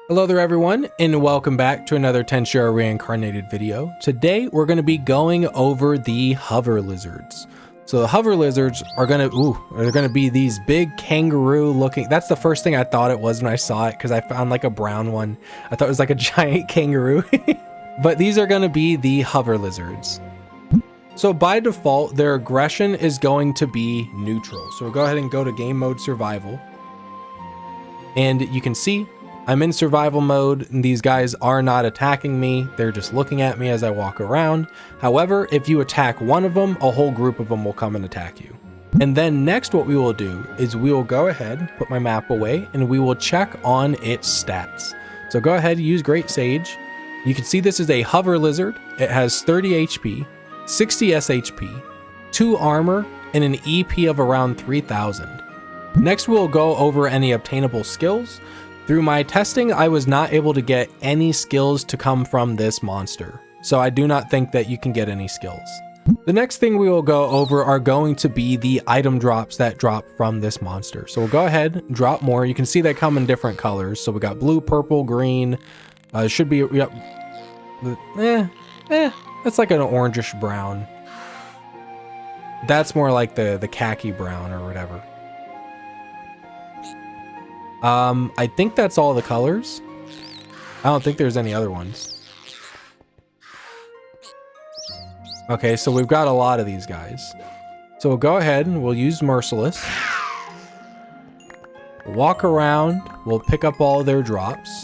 Hello there everyone, and welcome back to another Tensura Reincarnated video. Today we're going to be going over the hover lizards. So the hover lizards are going to be these big kangaroo looking. That's the first thing I thought it was when I saw it, because I found like a brown one. I thought it was like a giant kangaroo. But these are going to be the hover lizards. So by default, their aggression is going to be neutral. So we'll go ahead and go to game mode survival. And you can see I'm in survival mode, and these guys are not attacking me. They're just looking at me as I walk around. However, if you attack one of them, a whole group of them will come and attack you. And then next what we will do is we will go ahead, put my map away, and we will check on its stats. So go ahead, use Great Sage. You can see this is a hover lizard. It has 30 HP, 60 SHP, 2 armor, and an EP of around 3000. Next we'll go over any obtainable skills. Through my testing, I was not able to get any skills to come from this monster, so I do not think that you can get any skills. The next thing we will go over are going to be the item drops that drop from this monster. So we'll go ahead, drop more. You can see they come in different colors. So we got blue, purple, green. It should be, yep. That's like an orangish brown. That's more like the khaki brown or whatever. I think that's all the colors. I don't think there's any other ones. Okay, so we've got a lot of these guys. So we'll go ahead and we'll use Merciless. Walk around, we'll pick up all their drops.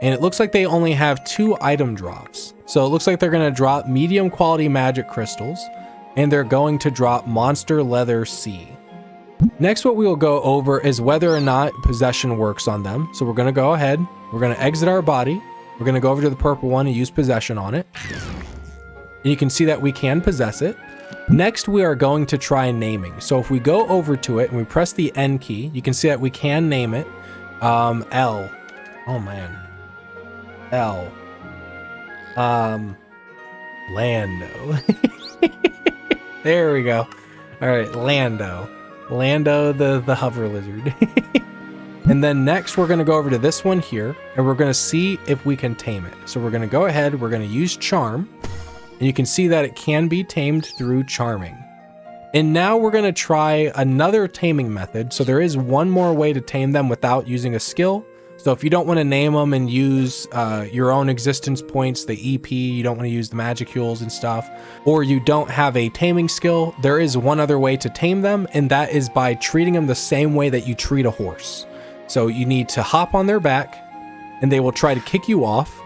And it looks like they only have 2 item drops. So it looks like they're going to drop medium quality magic crystals, and they're going to drop monster leather C. Next, what we will go over is whether or not possession works on them. So we're going to go ahead, we're going to exit our body, we're going to go over to the purple one and use possession on it. And you can see that we can possess it. Next, we are going to try naming. So if we go over to it and we press the N key, you can see that we can name it L. Oh man. L. Lando. There we go. All right, Lando. Lando the hover lizard. And then next we're going to go over to this one here, and we're going to see if we can tame it. So we're going to go ahead, we're going to use charm, and you can see that it can be tamed through charming. And now we're going to try another taming method. So there is one more way to tame them without using a skill. So if you don't want to name them and use your own existence points, the EP, you don't want to use the magicules and stuff, or you don't have a taming skill, there is one other way to tame them, and that is by treating them the same way that you treat a horse. So you need to hop on their back, and they will try to kick you off.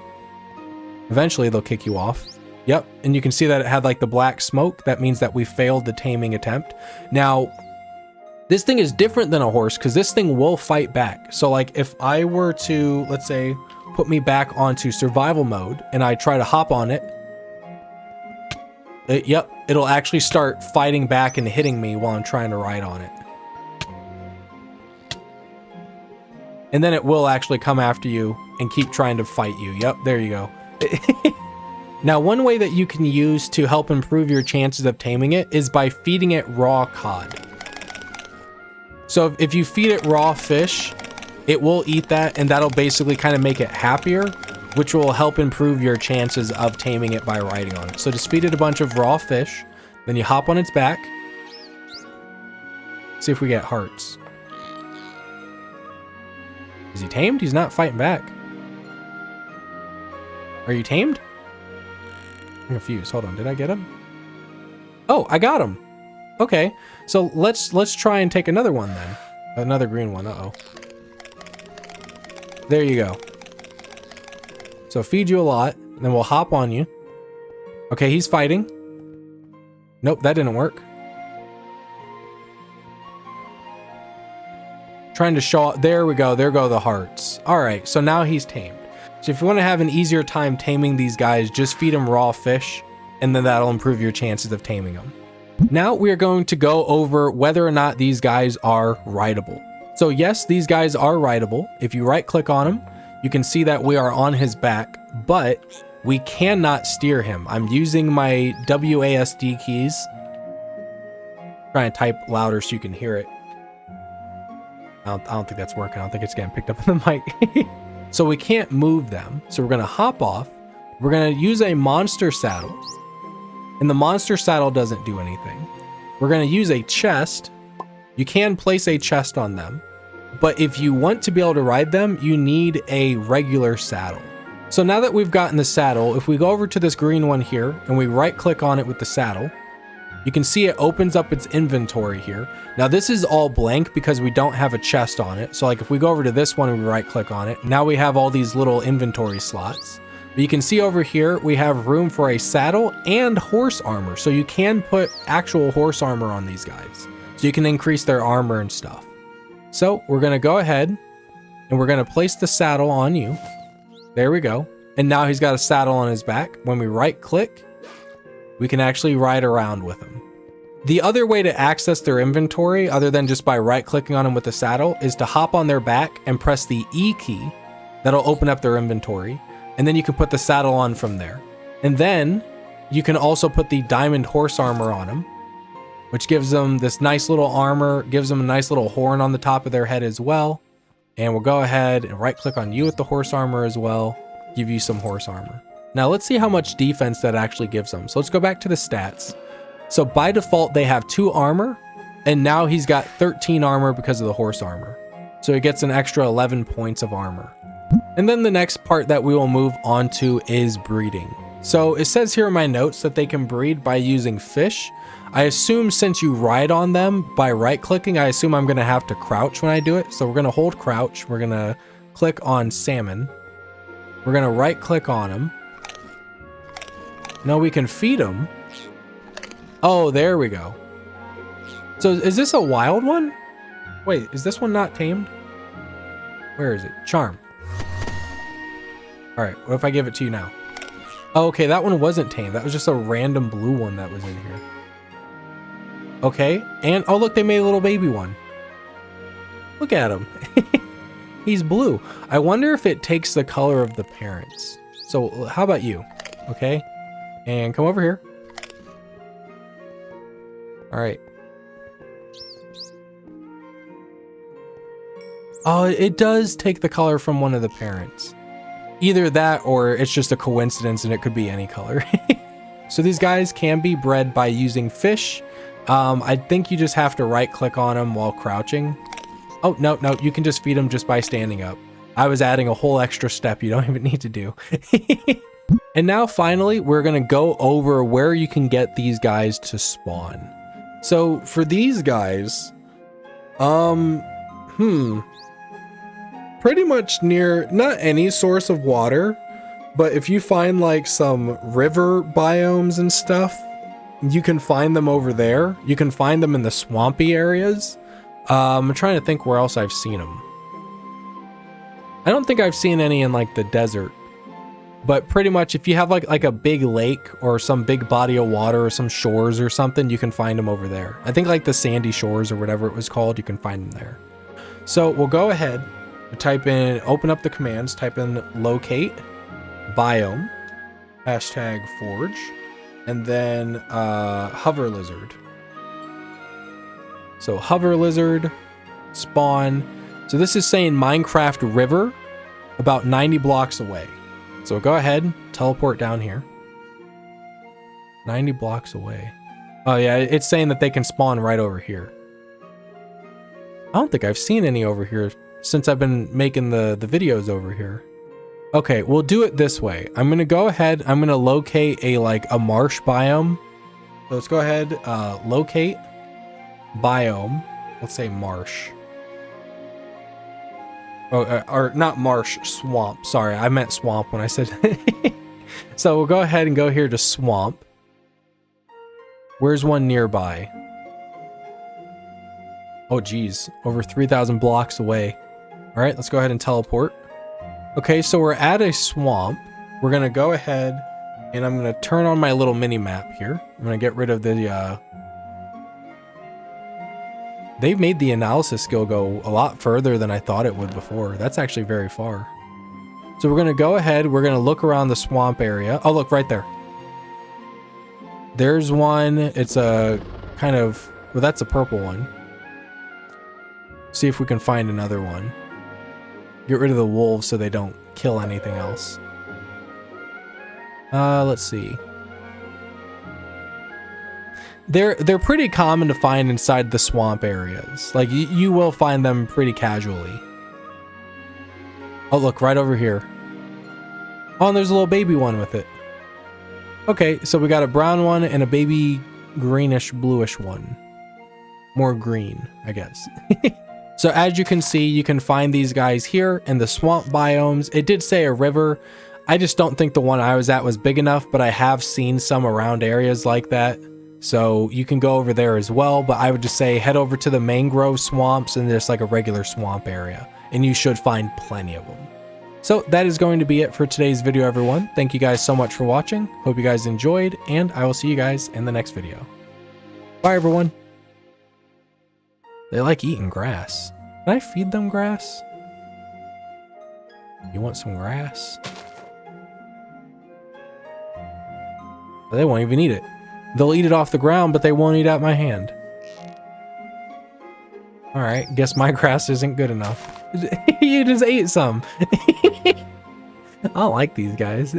Eventually they'll kick you off. Yep, and you can see that it had like the black smoke. That means that we failed the taming attempt. Now, this thing is different than a horse because this thing will fight back. So like if I were to, let's say, put me back onto survival mode and I try to hop on it, yep, it'll actually start fighting back and hitting me while I'm trying to ride on it. And then it will actually come after you and keep trying to fight you. Yep, there you go. Now, one way that you can use to help improve your chances of taming it is by feeding it raw cod. So if you feed it raw fish, it will eat that, and that'll basically kind of make it happier, which will help improve your chances of taming it by riding on it. So just feed it a bunch of raw fish, then you hop on its back. See if we get hearts. Is he tamed? He's not fighting back. Are you tamed? I'm confused. Hold on. Did I get him? Oh, I got him. Okay, so let's try and take another one then. Another green one. Uh-oh. There you go. So feed you a lot, and then we'll hop on you. Okay, he's fighting. Nope, that didn't work. Trying to show up. There we go. There go the hearts. All right, so now he's tamed. So if you want to have an easier time taming these guys, just feed them raw fish, and then that'll improve your chances of taming them. Now we are going to go over whether or not these guys are rideable. So yes, these guys are rideable. If you right click on them, you can see that we are on his back, but we cannot steer him. I'm using my WASD keys. Try and type louder so you can hear it. I don't think that's working. I don't think it's getting picked up in the mic. So we can't move them. So we're gonna hop off. We're gonna use a monster saddle. And the monster saddle doesn't do anything. We're gonna use a chest. You can place a chest on them. But if you want to be able to ride them, you need a regular saddle. So now that we've gotten the saddle, if we go over to this green one here and we right click on it with the saddle, you can see it opens up its inventory here. Now this is all blank because we don't have a chest on it. So like if we go over to this one and we right click on it, now we have all these little inventory slots. But you can see over here, we have room for a saddle and horse armor. So you can put actual horse armor on these guys. So you can increase their armor and stuff. So we're gonna go ahead and we're gonna place the saddle on you. There we go. And now he's got a saddle on his back. When we right click, we can actually ride around with him. The other way to access their inventory, other than just by right clicking on them with the saddle, is to hop on their back and press the E key. That'll open up their inventory. And then you can put the saddle on from there. And then you can also put the diamond horse armor on them, which gives them this nice little armor, gives them a nice little horn on the top of their head as well. And we'll go ahead and right click on you with the horse armor as well, give you some horse armor. Now let's see how much defense that actually gives them. So let's go back to the stats. So by default, they have 2 armor, and now he's got 13 armor because of the horse armor. So he gets an extra 11 points of armor. And then the next part that we will move on to is breeding. So it says here in my notes that they can breed by using fish. I assume since you ride on them by right clicking, I assume I'm gonna have to crouch when I do it. So we're gonna hold crouch. We're gonna click on salmon. We're gonna right click on them. Now we can feed them. Oh, there we go. So is this a wild one? Wait, is this one not tamed? Where is it? Charm. All right, what if I give it to you now? Oh, okay, that one wasn't tamed. That was just a random blue one that was in here. Okay, and oh look, they made a little baby one. Look at him. He's blue. I wonder if it takes the color of the parents. So how about you? Okay, and come over here. All right. Oh, it does take the color from one of the parents. Either that or it's just a coincidence and it could be any color. So these guys can be bred by using fish. I think you just have to right click on them while crouching. Oh, no, you can just feed them just by standing up. I was adding a whole extra step you don't even need to do. And now finally, we're gonna go over where you can get these guys to spawn. So for these guys, pretty much near, not any source of water, but if you find like some river biomes and stuff, you can find them over there. You can find them in the swampy areas. I'm trying to think where else I've seen them. I don't think I've seen any in like the desert, but pretty much if you have like a big lake or some big body of water or some shores or something, you can find them over there. I think like the sandy shores or whatever it was called, you can find them there. So we'll go ahead and type in, open up the commands, type in locate, biome, hashtag forge, and then hover lizard. So hover lizard, spawn. So this is saying Minecraft river, about 90 blocks away. So go ahead, teleport down here. 90 blocks away. Oh yeah, it's saying that they can spawn right over here. I don't think I've seen any over here since I've been making the videos over here. Okay, we'll do it this way. I'm gonna go ahead, I'm gonna locate a marsh biome. So let's go ahead, locate biome. Let's say marsh. Oh, or not marsh, swamp. Sorry, I meant swamp when I said. So we'll go ahead and go here to swamp. Where's one nearby? Oh geez, over 3,000 blocks away. All right, let's go ahead and teleport. Okay, so we're at a swamp. We're gonna go ahead and I'm gonna turn on my little mini map here. I'm gonna get rid of the they've made the analysis skill go a lot further than I thought it would before. That's actually very far. So we're gonna go ahead, we're gonna look around the swamp area. Oh, look right there. There's one, it's a kind of, well, that's a purple one. See if we can find another one. Get rid of the wolves so they don't kill anything else. Let's see. They're pretty common to find inside the swamp areas. Like, you will find them pretty casually. Oh, look, right over here. Oh, and there's a little baby one with it. Okay, so we got a brown one and a baby greenish bluish one. More green, I guess. So as you can see, you can find these guys here in the swamp biomes. It did say a river. I just don't think the one I was at was big enough, but I have seen some around areas like that. So you can go over there as well, but I would just say head over to the mangrove swamps and there's like a regular swamp area, and you should find plenty of them. So that is going to be it for today's video, everyone. Thank you guys so much for watching. Hope you guys enjoyed, and I will see you guys in the next video. Bye, everyone. They like eating grass. Can I feed them grass? You want some grass? They won't even eat it. They'll eat it off the ground, but they won't eat out my hand. Alright, guess my grass isn't good enough. You just ate some. I don't like these guys.